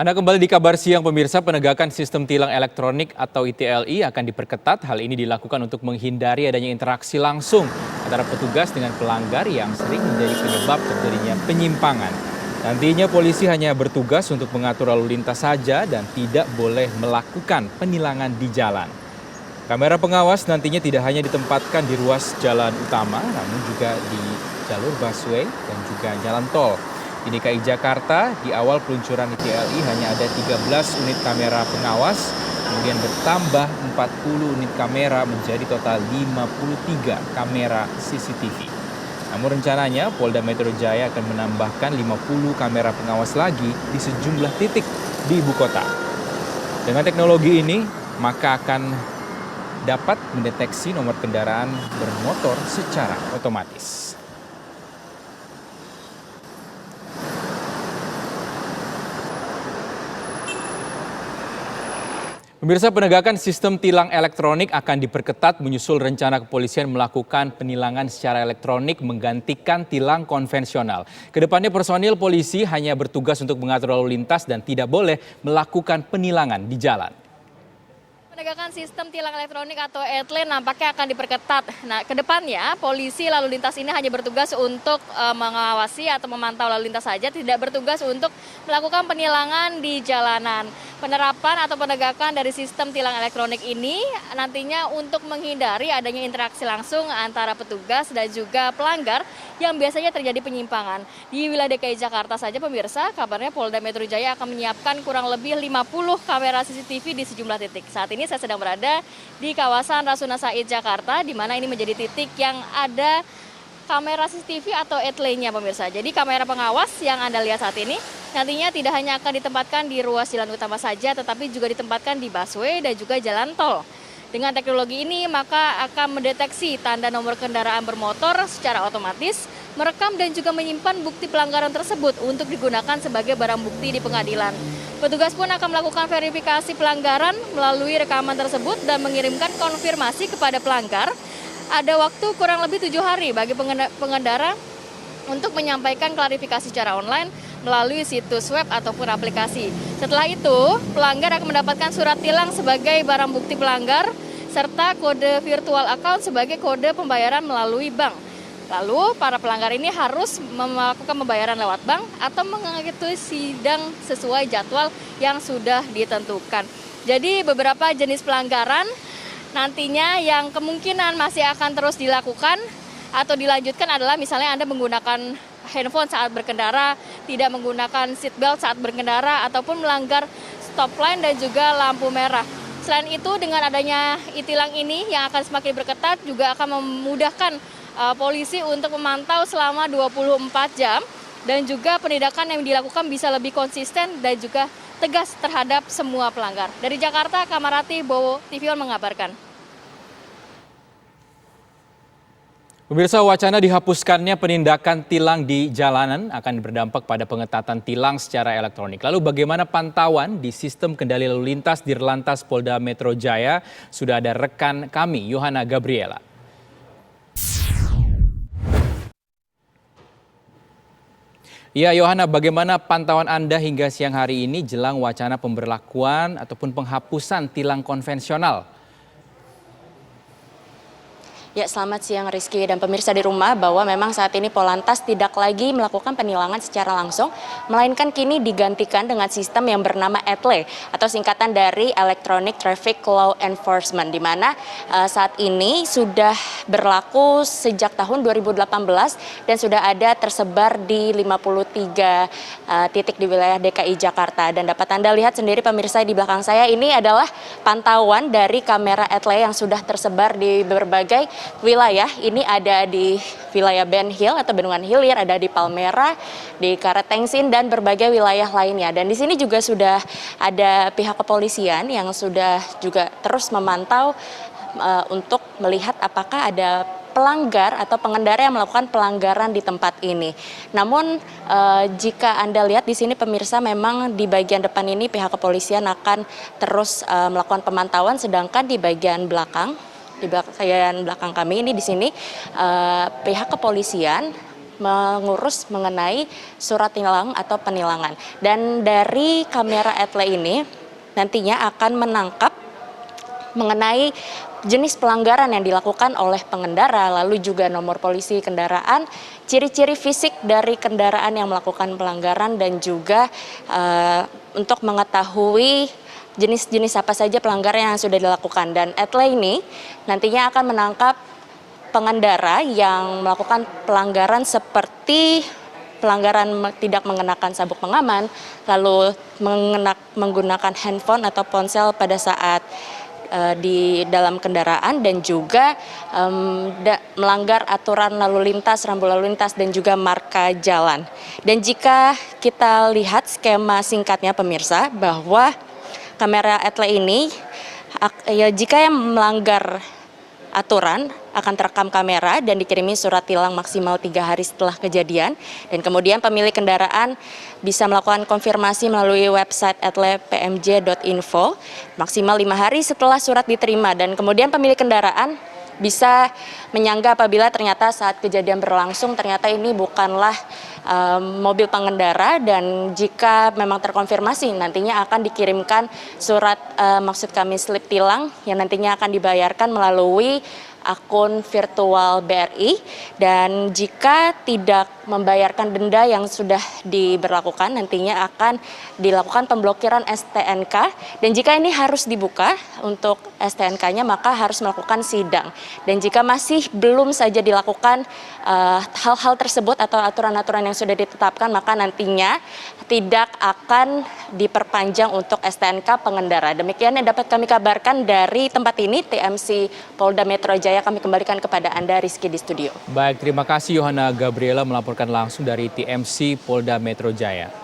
Anda kembali di Kabar Siang pemirsa, penegakan sistem tilang elektronik atau ITLI akan diperketat. Hal ini dilakukan untuk menghindari adanya interaksi langsung antara petugas dengan pelanggar yang sering menjadi penyebab terjadinya penyimpangan. Nantinya polisi hanya bertugas untuk mengatur lalu lintas saja dan tidak boleh melakukan penilangan di jalan. Kamera pengawas nantinya tidak hanya ditempatkan di ruas jalan utama, namun juga di jalur busway dan juga jalan tol. Di DKI Jakarta, di awal peluncuran ITLI hanya ada 13 unit kamera pengawas, kemudian bertambah 40 unit kamera menjadi total 53 kamera CCTV. Namun rencananya Polda Metro Jaya akan menambahkan 50 kamera pengawas lagi di sejumlah titik di ibu kota. Dengan teknologi ini, maka akan dapat mendeteksi nomor kendaraan bermotor secara otomatis. Pemirsa, penegakan sistem tilang elektronik akan diperketat menyusul rencana kepolisian melakukan penilangan secara elektronik menggantikan tilang konvensional. Kedepannya personil polisi hanya bertugas untuk mengatur lalu lintas dan tidak boleh melakukan penilangan di jalan. Penegakan sistem tilang elektronik atau ETLE nampaknya akan diperketat. Nah, kedepannya polisi lalu lintas ini hanya bertugas untuk mengawasi atau memantau lalu lintas saja, tidak bertugas untuk melakukan penilangan di jalanan. Penerapan atau penegakan dari sistem tilang elektronik ini nantinya untuk menghindari adanya interaksi langsung antara petugas dan juga pelanggar yang biasanya terjadi penyimpangan. Di wilayah DKI Jakarta saja pemirsa, kabarnya Polda Metro Jaya akan menyiapkan kurang lebih 50 kamera CCTV di sejumlah titik. Saat ini saya sedang berada di kawasan Rasuna Said, Jakarta, di mana ini menjadi titik yang ada kamera CCTV atau ETLE-nya pemirsa. Jadi kamera pengawas yang Anda lihat saat ini nantinya tidak hanya akan ditempatkan di ruas jalan utama saja, tetapi juga ditempatkan di busway dan juga jalan tol. Dengan teknologi ini maka akan mendeteksi tanda nomor kendaraan bermotor secara otomatis, merekam dan juga menyimpan bukti pelanggaran tersebut untuk digunakan sebagai barang bukti di pengadilan. Petugas pun akan melakukan verifikasi pelanggaran melalui rekaman tersebut dan mengirimkan konfirmasi kepada pelanggar. Ada waktu kurang lebih 7 hari bagi pengendara untuk menyampaikan klarifikasi secara online melalui situs web ataupun aplikasi. Setelah itu, pelanggar akan mendapatkan surat tilang sebagai barang bukti pelanggar, serta kode virtual account sebagai kode pembayaran melalui bank. Lalu, para pelanggar ini harus melakukan pembayaran lewat bank atau mengikuti sidang sesuai jadwal yang sudah ditentukan. Jadi, beberapa jenis pelanggaran nantinya yang kemungkinan masih akan terus dilakukan atau dilanjutkan adalah misalnya Anda menggunakan handphone saat berkendara, tidak menggunakan seatbelt saat berkendara, ataupun melanggar stop line dan juga lampu merah. Selain itu, dengan adanya e-tilang ini yang akan semakin berketat juga akan memudahkan polisi untuk memantau selama 24 jam dan juga penindakan yang dilakukan bisa lebih konsisten dan juga tegas terhadap semua pelanggar. Dari Jakarta, Kamarati Bowo, TV One mengabarkan. Pemirsa, wacana dihapuskannya penindakan tilang di jalanan akan berdampak pada pengetatan tilang secara elektronik. Lalu bagaimana pantauan di sistem kendali lalu lintas Dirlantas Polda Metro Jaya? Sudah ada rekan kami, Yohana Gabriela. Ya, Yohana, bagaimana pantauan Anda hingga siang hari ini jelang wacana pemberlakuan ataupun penghapusan tilang konvensional? Ya, selamat siang Rizky dan pemirsa di rumah, bahwa memang saat ini Polantas tidak lagi melakukan penilangan secara langsung, melainkan kini digantikan dengan sistem yang bernama ETLE atau singkatan dari Electronic Traffic Law Enforcement, di mana saat ini sudah berlaku sejak tahun 2018 dan sudah ada tersebar di 53 titik di wilayah DKI Jakarta. Dan dapat Anda lihat sendiri pemirsa di belakang saya, ini adalah pantauan dari kamera ETLE yang sudah tersebar di berbagai wilayah. Ini ada di wilayah Ben Hill atau Bendungan Hilir, ada di Palmera, di Karetengsin, dan berbagai wilayah lainnya. Dan di sini juga sudah ada pihak kepolisian yang sudah juga terus memantau untuk melihat apakah ada pelanggar atau pengendara yang melakukan pelanggaran di tempat ini. Namun jika Anda lihat di sini pemirsa, memang di bagian depan ini pihak kepolisian akan terus melakukan pemantauan, sedangkan di bagian belakang kami ini di sini pihak kepolisian mengurus mengenai surat tilang atau penilangan. Dan dari kamera etle ini nantinya akan menangkap mengenai jenis pelanggaran yang dilakukan oleh pengendara, lalu juga nomor polisi kendaraan, ciri-ciri fisik dari kendaraan yang melakukan pelanggaran, dan juga untuk mengetahui jenis-jenis apa saja pelanggaran yang sudah dilakukan. Dan etle ini nantinya akan menangkap pengendara yang melakukan pelanggaran seperti pelanggaran tidak mengenakan sabuk pengaman, lalu menggunakan handphone atau ponsel pada saat di dalam kendaraan, dan juga melanggar aturan lalu lintas, rambu lalu lintas, dan juga marka jalan. Dan jika kita lihat skema singkatnya pemirsa, bahwa kamera etle ini jika yang melanggar aturan akan terekam kamera dan dikirimi surat tilang maksimal 3 hari setelah kejadian, dan kemudian pemilik kendaraan bisa melakukan konfirmasi melalui website etle.pmj.info maksimal 5 hari setelah surat diterima, dan kemudian pemilik kendaraan bisa menyangga apabila ternyata saat kejadian berlangsung ternyata ini bukanlah mobil pengendara, dan jika memang terkonfirmasi nantinya akan dikirimkan surat maksud kami slip tilang yang nantinya akan dibayarkan melalui akun virtual BRI, dan jika tidak membayarkan denda yang sudah diberlakukan nantinya akan dilakukan pemblokiran STNK, dan jika ini harus dibuka untuk STNK-nya maka harus melakukan sidang, dan jika masih belum saja dilakukan hal-hal tersebut atau aturan-aturan yang sudah ditetapkan maka nantinya tidak akan diperpanjang untuk STNK pengendara. Demikian yang dapat kami kabarkan dari tempat ini, TMC Polda Metro Jaya. Kami kembalikan kepada Anda, Rizky, di studio. Baik, terima kasih Yohana Gabriela melaporkan langsung dari TMC Polda Metro Jaya.